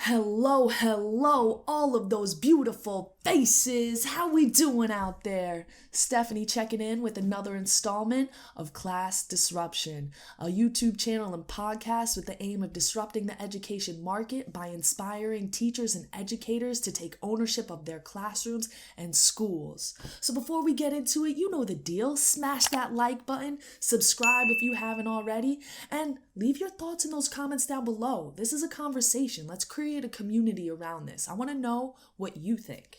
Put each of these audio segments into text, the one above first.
Hello, all of those beautiful faces. How we doing out there? Stephanie checking in with another installment of Class Disruption, a YouTube channel and podcast with the aim of disrupting the education market by inspiring teachers and educators to take ownership of their classrooms and schools. So before we get into it, you know the deal. Smash that like button, subscribe if you haven't already, and leave your thoughts in those comments down below. This is a conversation. Let's create a community around this. I want to know what you think.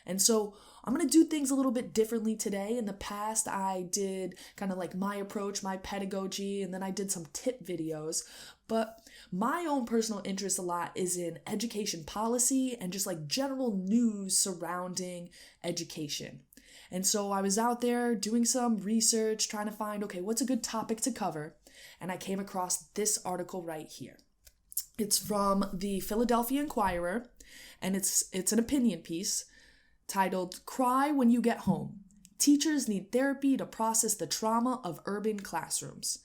And so I'm going to do things a little bit differently today. In the past, I did kind of like my approach, my pedagogy, and then I did some tip videos. But my own personal interest a lot is in education policy and just like general news surrounding education. And so I was out there doing some research, trying to find, okay, what's a good topic to cover? And I came across this article right here. It's from the Philadelphia Inquirer, and it's an opinion piece titled, "Cry When You Get Home. Teachers Need Therapy to Process the Trauma of Urban Classrooms."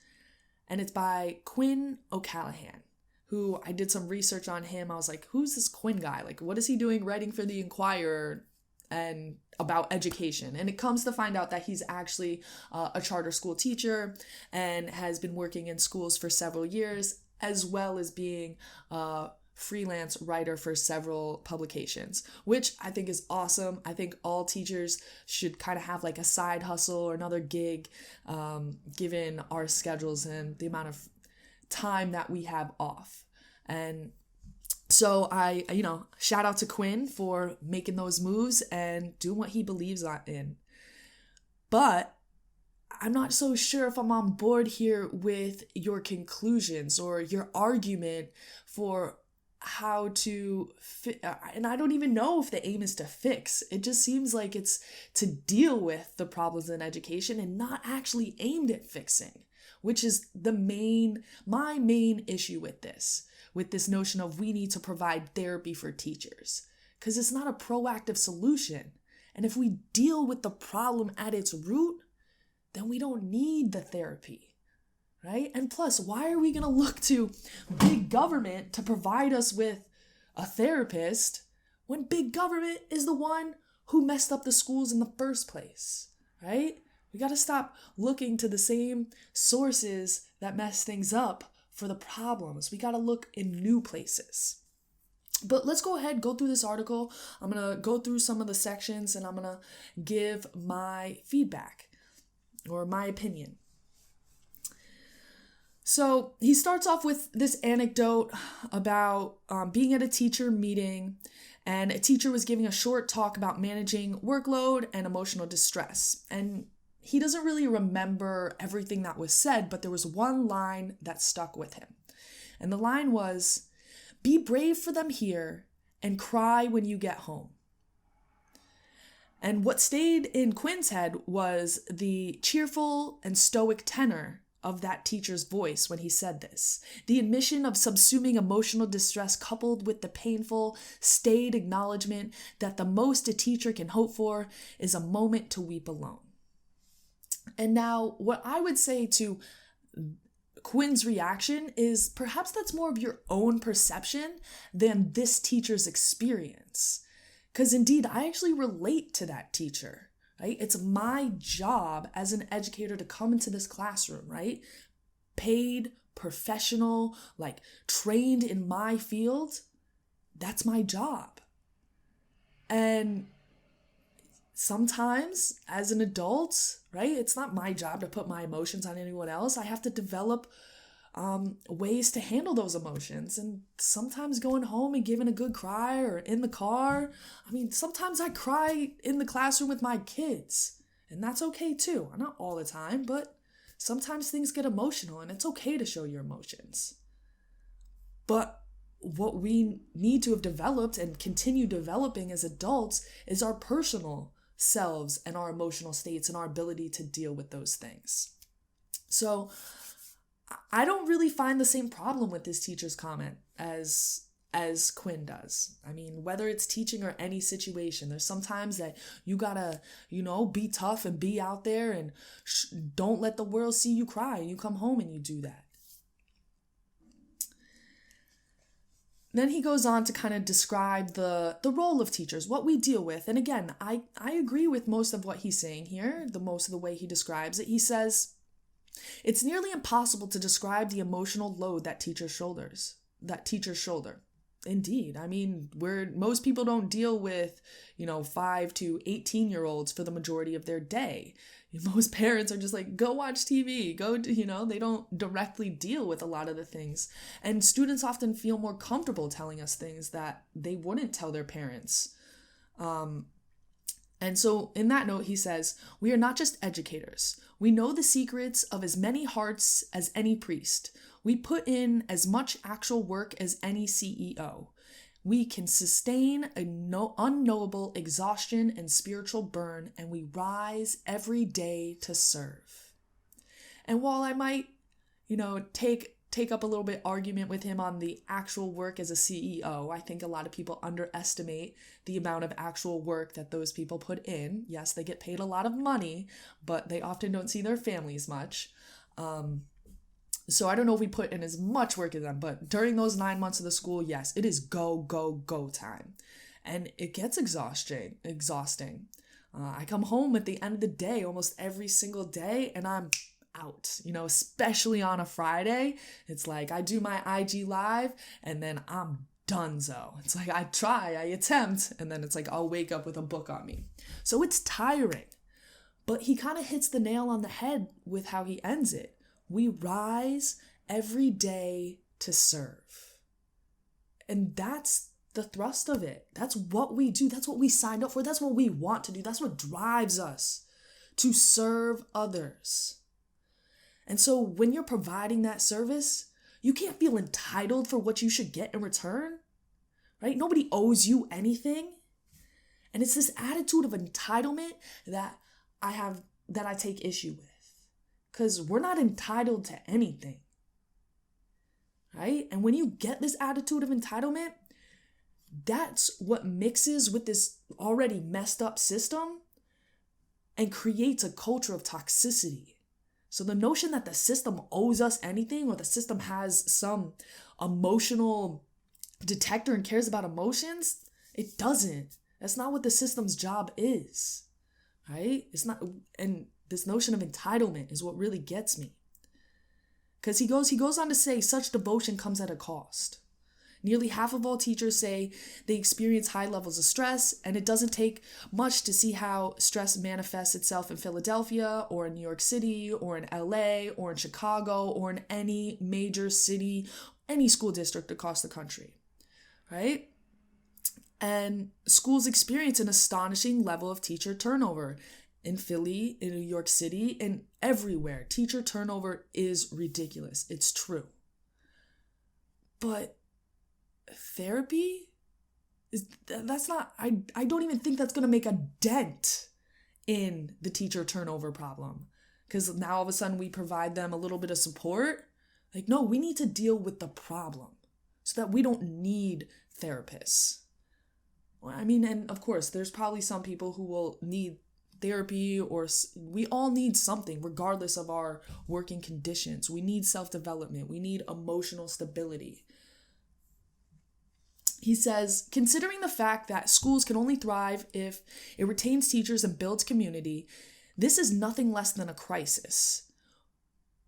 And it's by Quinn O'Callaghan, who I did some research on him. I was like, who's this Quinn guy? Like, what is he doing writing for the Inquirer and about education? And it comes to find out that he's actually a charter school teacher and has been working in schools for several years, as well as being a freelance writer for several publications, which I think is awesome. I think all teachers should kind of have like a side hustle or another gig, given our schedules and the amount of time that we have off. And so I shout out to Quinn for making those moves and doing what he believes in. But I'm not so sure if I'm on board here with your conclusions or your argument for how to and I don't even know if the aim is to fix. It just seems like it's to deal with the problems in education and not actually aimed at fixing, which is my main issue with this notion of we need to provide therapy for teachers, because it's not a proactive solution. And if we deal with the problem at its root, then we don't need the therapy, right? And plus, why are we going to look to big government to provide us with a therapist when big government is the one who messed up the schools in the first place, right? We got to stop looking to the same sources that mess things up for the problems. We got to look in new places. But let's go ahead, go through this article. I'm going to go through some of the sections and I'm going to give my feedback or my opinion. So he starts off with this anecdote about being at a teacher meeting, and a teacher was giving a short talk about managing workload and emotional distress. And he doesn't really remember everything that was said, but there was one line that stuck with him. And the line was, "Be brave for them here and cry when you get home." And what stayed in Quinn's head was the cheerful and stoic tenor of that teacher's voice when he said this. The admission of subsuming emotional distress coupled with the painful, staid acknowledgement that the most a teacher can hope for is a moment to weep alone. And now what I would say to Quinn's reaction is perhaps that's more of your own perception than this teacher's experience. Because indeed, I actually relate to that teacher, right? It's my job as an educator to come into this classroom, right? Paid, professional, like trained in my field. That's my job. And sometimes as an adult, right, it's not my job to put my emotions on anyone else. I have to develop ways to handle those emotions. And sometimes going home and giving a good cry or in the car. I mean, sometimes I cry in the classroom with my kids, and that's okay too. Not all the time, but sometimes things get emotional and it's okay to show your emotions. But what we need to have developed and continue developing as adults is our personal selves and our emotional states and our ability to deal with those things. So I don't really find the same problem with this teacher's comment as as Quinn does. I mean, whether it's teaching or any situation, there's sometimes that you gotta, be tough and be out there and don't let the world see you cry. You come home and you do that. Then he goes on to kind of describe the role of teachers, what we deal with. And again, I agree with most of what he's saying here, most of the way he describes it. He says, it's nearly impossible to describe the emotional load that teachers shoulder. Indeed. I mean, most people don't deal with, 5 to 18-year-olds for the majority of their day. Most parents are just like, go watch TV, they don't directly deal with a lot of the things. And students often feel more comfortable telling us things that they wouldn't tell their parents. And so in that note, he says, we are not just educators. We know the secrets of as many hearts as any priest. We put in as much actual work as any CEO. We can sustain unknowable exhaustion and spiritual burn, and we rise every day to serve. And while I might, take up a little bit argument with him on the actual work as a CEO, I think a lot of people underestimate the amount of actual work that those people put in. Yes, they get paid a lot of money, but they often don't see their families much. So I don't know if we put in as much work as them, but during those 9 months of the school, yes, it is go, go, go time. And it gets exhausting. I come home at the end of the day, almost every single day, and I'm out, especially on a Friday. It's like I do my IG live and then I'm donezo. It's like I attempt, and then it's like I'll wake up with a book on me. So it's tiring. But he kind of hits the nail on the head with how he ends it. We rise every day to serve. And that's the thrust of it. That's what we do. That's what we signed up for. That's what we want to do. That's what drives us to serve others. And so when you're providing that service, you can't feel entitled for what you should get in return, right? Nobody owes you anything. And it's this attitude of entitlement that I take issue with. Because we're not entitled to anything, right? And when you get this attitude of entitlement, that's what mixes with this already messed up system and creates a culture of toxicity. So the notion that the system owes us anything, or the system has some emotional detector and cares about emotions, it doesn't. That's not what the system's job is, right? It's not, and this notion of entitlement is what really gets me. Because he goes on to say such devotion comes at a cost. Nearly half of all teachers say they experience high levels of stress, and it doesn't take much to see how stress manifests itself in Philadelphia or in New York City or in LA or in Chicago or in any major city, any school district across the country, right? And schools experience an astonishing level of teacher turnover. In Philly, in New York City, and everywhere, teacher turnover is ridiculous. It's true. But therapy I don't even think that's going to make a dent in the teacher turnover problem. Because now all of a sudden we provide them a little bit of support. Like, no, we need to deal with the problem so that we don't need therapists. I mean, and of course, there's probably some people who will need therapy, or we all need something regardless of our working conditions. We need self-development. We need emotional stability. He says, considering the fact that schools can only thrive if it retains teachers and builds community, this is nothing less than a crisis.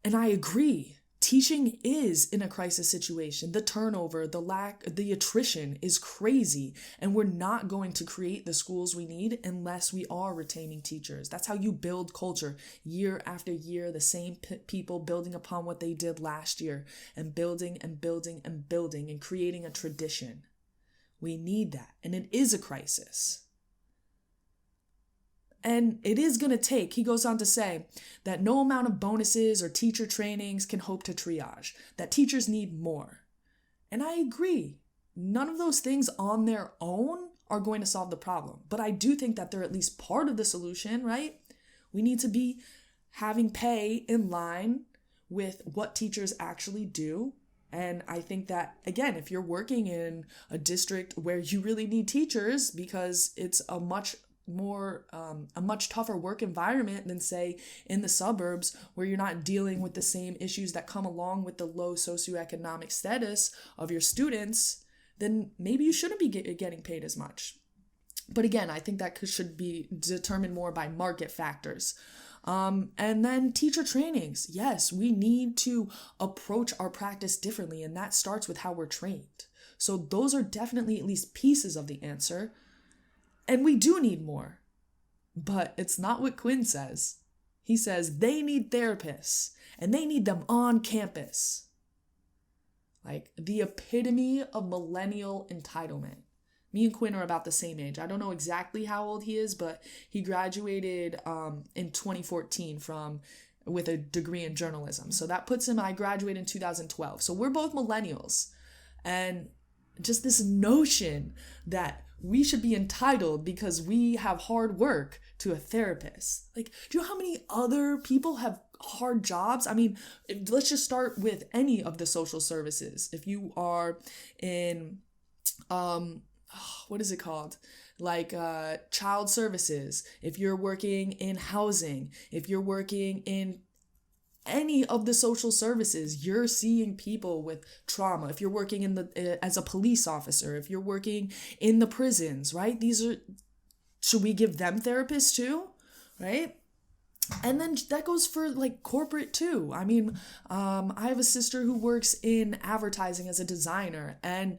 And I agree. Teaching is in a crisis situation. The turnover, the attrition is crazy. And we're not going to create the schools we need unless we are retaining teachers. That's how you build culture year after year, the same people building upon what they did last year and building and building and building and creating a tradition. We need that. And it is a crisis. And it is going to take, he goes on to say, that no amount of bonuses or teacher trainings can hope to triage, that teachers need more. And I agree. None of those things on their own are going to solve the problem. But I do think that they're at least part of the solution, right? We need to be having pay in line with what teachers actually do And I think that, again, if you're working in a district where you really need teachers because it's a much tougher work environment than, say, in the suburbs where you're not dealing with the same issues that come along with the low socioeconomic status of your students, then maybe you shouldn't be getting paid as much. But again, I think that should be determined more by market factors. And then teacher trainings. Yes, we need to approach our practice differently, and that starts with how we're trained. So those are definitely at least pieces of the answer. And we do need more. But it's not what Quinn says. He says they need therapists, and they need them on campus. Like the epitome of millennial entitlement. Me and Quinn are about the same age. I don't know exactly how old he is, but he graduated in 2014 with a degree in journalism. So that puts him, I graduated in 2012. So we're both millennials. And just this notion that we should be entitled because we have hard work to a therapist. Like, do you know how many other people have hard jobs? I mean, let's just start with any of the social services. If you are in, what is it called? Like child services, if you're working in housing, if you're working in any of the social services, you're seeing people with trauma. If you're working as a police officer, if you're working in the prisons, right? Should we give them therapists too, right? And then that goes for like corporate too. I mean, I have a sister who works in advertising as a designer, and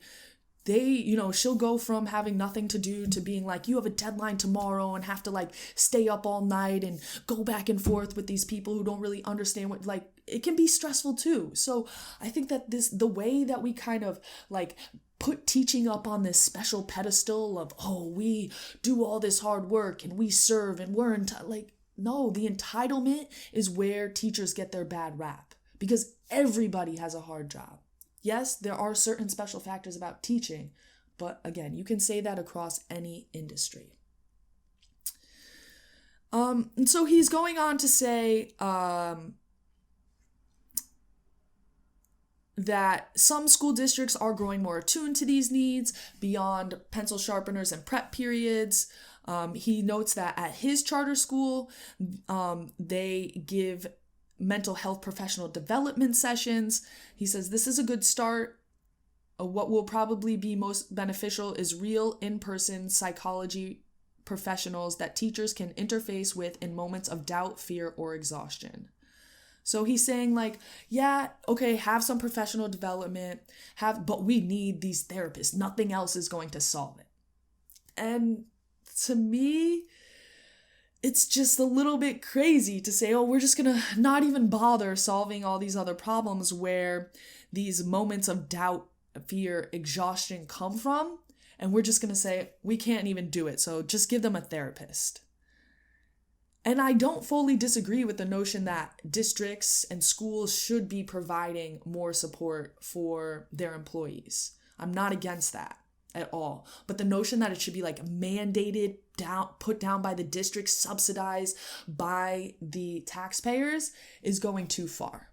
she'll go from having nothing to do to being like, you have a deadline tomorrow and have to like stay up all night and go back and forth with these people who don't really understand what, like, it can be stressful too. So I think that the way that we kind of like put teaching up on this special pedestal of, oh, we do all this hard work and we serve and we're no, the entitlement is where teachers get their bad rap because everybody has a hard job. Yes, there are certain special factors about teaching, but again, you can say that across any industry. And so he's going on to say that some school districts are growing more attuned to these needs beyond pencil sharpeners and prep periods. He notes that at his charter school, they give mental health professional development sessions. He says this is a good start. What will probably be most beneficial is real in-person psychology professionals that teachers can interface with in moments of doubt, fear, or exhaustion. So he's saying like, yeah, okay, have some professional development, but we need these therapists. Nothing else is going to solve it. And to me, it's just a little bit crazy to say, oh, we're just going to not even bother solving all these other problems where these moments of doubt, fear, exhaustion come from. And we're just going to say, we can't even do it. So just give them a therapist. And I don't fully disagree with the notion that districts and schools should be providing more support for their employees. I'm not against that at all. But the notion that it should be like mandated put down by the district, subsidized by the taxpayers is going too far.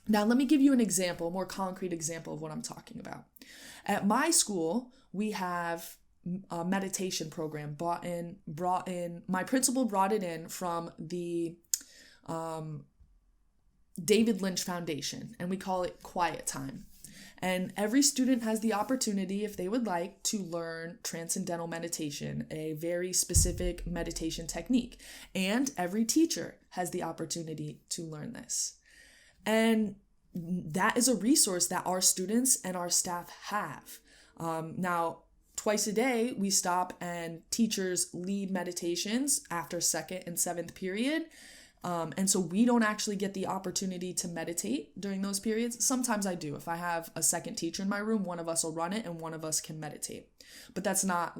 Now, let me give you an example, a more concrete example of what I'm talking about. At my school, we have a meditation program brought in. My principal brought it in from the David Lynch Foundation, and we call it Quiet Time. And every student has the opportunity, if they would like, to learn transcendental meditation, a very specific meditation technique. And every teacher has the opportunity to learn this. And that is a resource that our students and our staff have. Now, twice a day, we stop and teachers lead meditations after 2nd and 7th period. And so we don't actually get the opportunity to meditate during those periods. Sometimes I do. If I have a second teacher in my room, one of us will run it and one of us can meditate. But that's not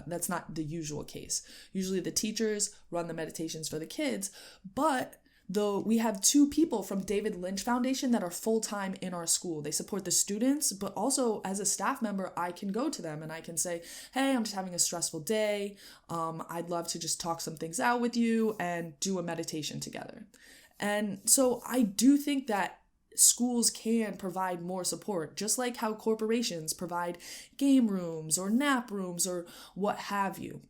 that's not the usual case. Usually the teachers run the meditations for the kids, but though we have 2 people from David Lynch Foundation that are full-time in our school. They support the students, but also as a staff member, I can go to them and I can say, hey, I'm just having a stressful day. I'd love to just talk some things out with you and do a meditation together. And so I do think that schools can provide more support, just like how corporations provide game rooms or nap rooms or what have you.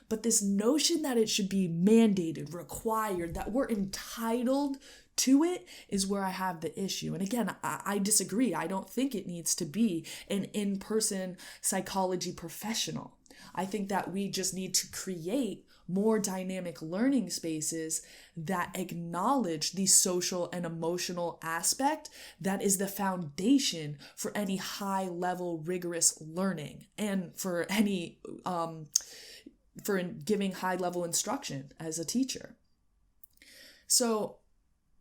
But this notion that it should be mandated, required, that we're entitled to it is where I have the issue. And again, I disagree. I don't think it needs to be an in-person psychology professional. I think that we just need to create more dynamic learning spaces that acknowledge the social and emotional aspect that is the foundation for any high-level rigorous learning and for any for giving high-level instruction as a teacher. So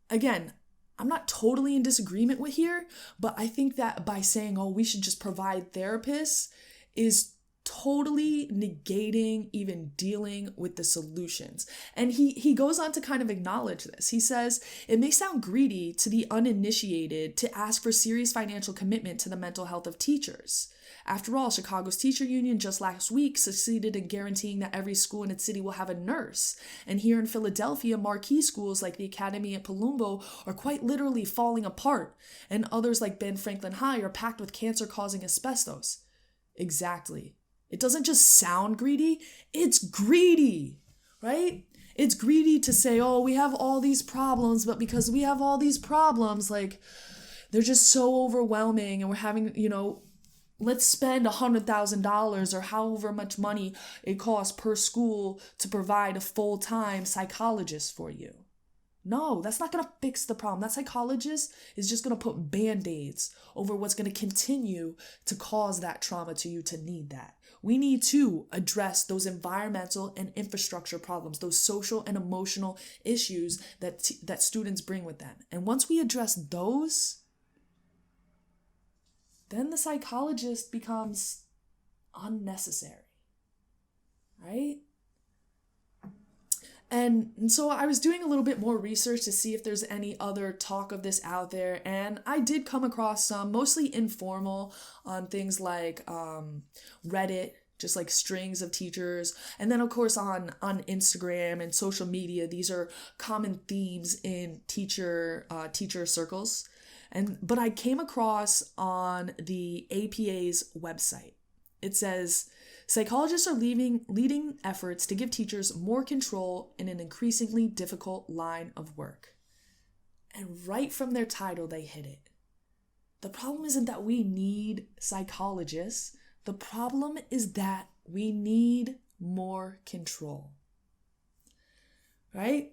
again, I'm not totally in disagreement with here, but I think that by saying, oh, we should just provide therapists is totally negating even dealing with the solutions. And he goes on to kind of acknowledge this. He says, it may sound greedy to the uninitiated to ask for serious financial commitment to the mental health of teachers. After all, Chicago's teacher union just last week succeeded in guaranteeing that every school in its city will have a nurse. And here in Philadelphia, marquee schools like the Academy at Palumbo are quite literally falling apart. And others like Ben Franklin High are packed with cancer-causing asbestos. Exactly. It doesn't just sound greedy, it's greedy, right? It's greedy to say, oh, we have all these problems, but because we have all these problems, like, they're just so overwhelming and we're having, let's spend $100,000 or however much money it costs per school to provide a full-time psychologist for you. No, that's not going to fix the problem. That psychologist is just going to put band-aids over what's going to continue to cause that trauma to you to need that. We need to address those environmental and infrastructure problems, those social and emotional issues that students bring with them. And once we address those, then the psychologist becomes unnecessary, right? And so I was doing a little bit more research to see if there's any other talk of this out there, and I did come across some, mostly informal, on things like Reddit, just like strings of teachers, and then of course on Instagram and social media. These are common themes in teacher circles. But I came across on the APA's website. It says, psychologists are leading efforts to give teachers more control in an increasingly difficult line of work. And right from their title, they hit it. The problem isn't that we need psychologists. The problem is that we need more control. Right?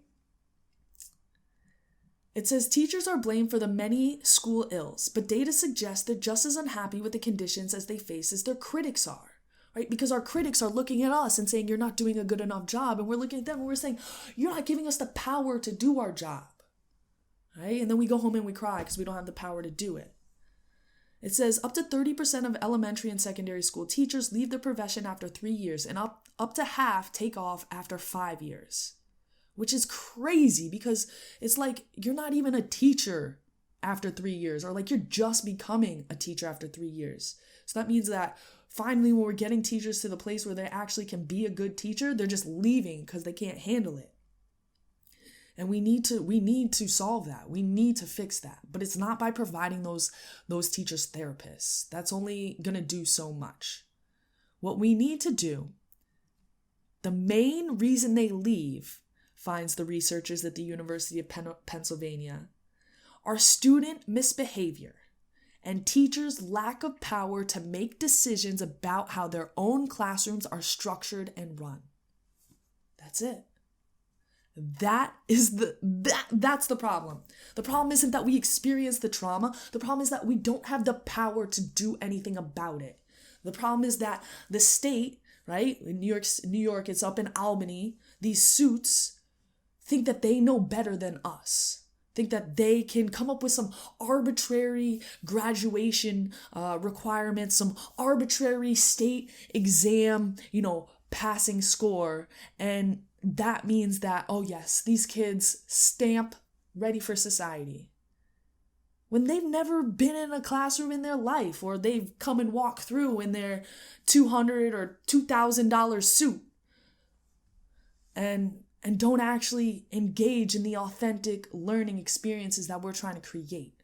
It says teachers are blamed for the many school ills, but data suggests they're just as unhappy with the conditions as they face as their critics are. Right? Because our critics are looking at us and saying, you're not doing a good enough job. And we're looking at them and we're saying, you're not giving us the power to do our job. Right? And then we go home and we cry because we don't have the power to do it. It says up to 30% of elementary and secondary school teachers leave the profession after 3 years, and up to half take off after 5 years. Which is crazy because it's like you're not even a teacher after 3 years, or like you're just becoming a teacher after 3 years. So that means that finally when we're getting teachers to the place where they actually can be a good teacher, they're just leaving because they can't handle it. And we need to solve that. We need to fix that. But it's not by providing those teachers therapists. That's only going to do so much. What we need to do, the main reason they leave, finds the researchers at the University of Pennsylvania, are student misbehavior and teachers' lack of power to make decisions about how their own classrooms are structured and run. That's it. That's the problem. The problem isn't that we experience the trauma. The problem is that we don't have the power to do anything about it. The problem is that the state, right, in New York, it's up in Albany, these suits think that they know better than us. Think that they can come up with some arbitrary graduation requirements, some arbitrary state exam, passing score, and that means that, oh yes, these kids stamp ready for society. When they've never been in a classroom in their life, or they've come and walked through in their $200 or $2,000 suit and don't actually engage in the authentic learning experiences that we're trying to create.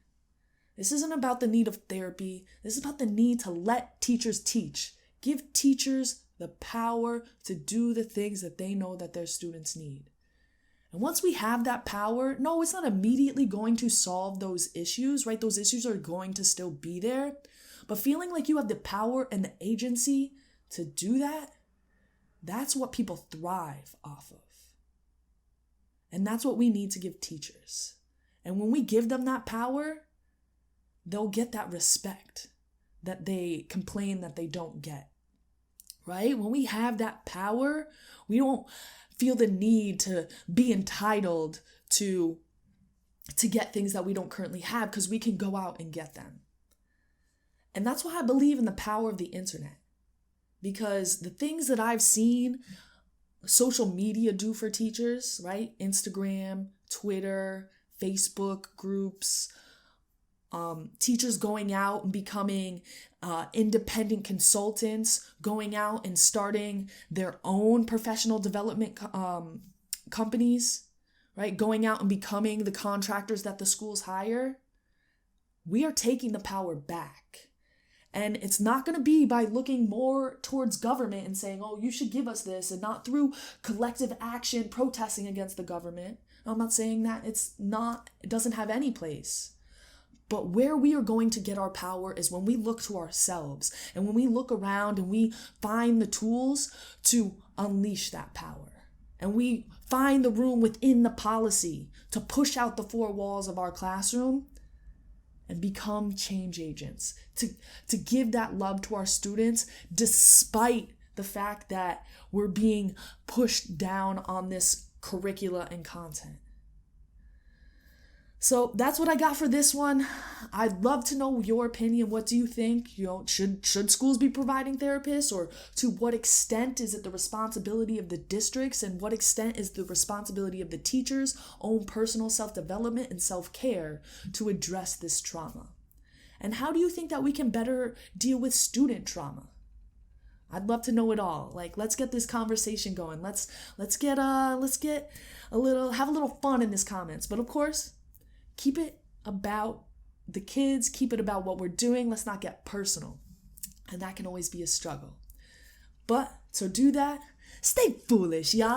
This isn't about the need of therapy. This is about the need to let teachers teach. Give teachers the power to do the things that they know that their students need. And once we have that power, no, it's not immediately going to solve those issues, right? Those issues are going to still be there. But feeling like you have the power and the agency to do that, that's what people thrive off of. And that's what we need to give teachers. And when we give them that power, they'll get that respect that they complain that they don't get, right? When we have that power, we don't feel the need to be entitled to get things that we don't currently have because we can go out and get them. And that's why I believe in the power of the internet. Because the things that I've seen social media do for teachers, right? Instagram, Twitter, Facebook groups, teachers going out and becoming independent consultants, going out and starting their own professional development companies, right? Going out and becoming the contractors that the schools hire. We are taking the power back. And it's not going to be by looking more towards government and saying, oh, you should give us this, and not through collective action protesting against the government. I'm not saying that it doesn't have any place. But where we are going to get our power is when we look to ourselves and when we look around and we find the tools to unleash that power. And we find the room within the policy to push out the four walls of our classroom and become change agents, to give that love to our students despite the fact that we're being pushed down on this curricula and content. So that's what I got for this one. I'd love to know your opinion. What do you think? Should schools be providing therapists, or to what extent is it the responsibility of the districts, and what extent is the responsibility of the teachers' own personal self-development and self-care to address this trauma? And how do you think that we can better deal with student trauma? I'd love to know it all. Let's get this conversation going. Let's have a little fun in this comments. But of course, keep it about the kids, keep it about what we're doing. Let's not get personal. And that can always be a struggle. But to do that, stay foolish, y'all.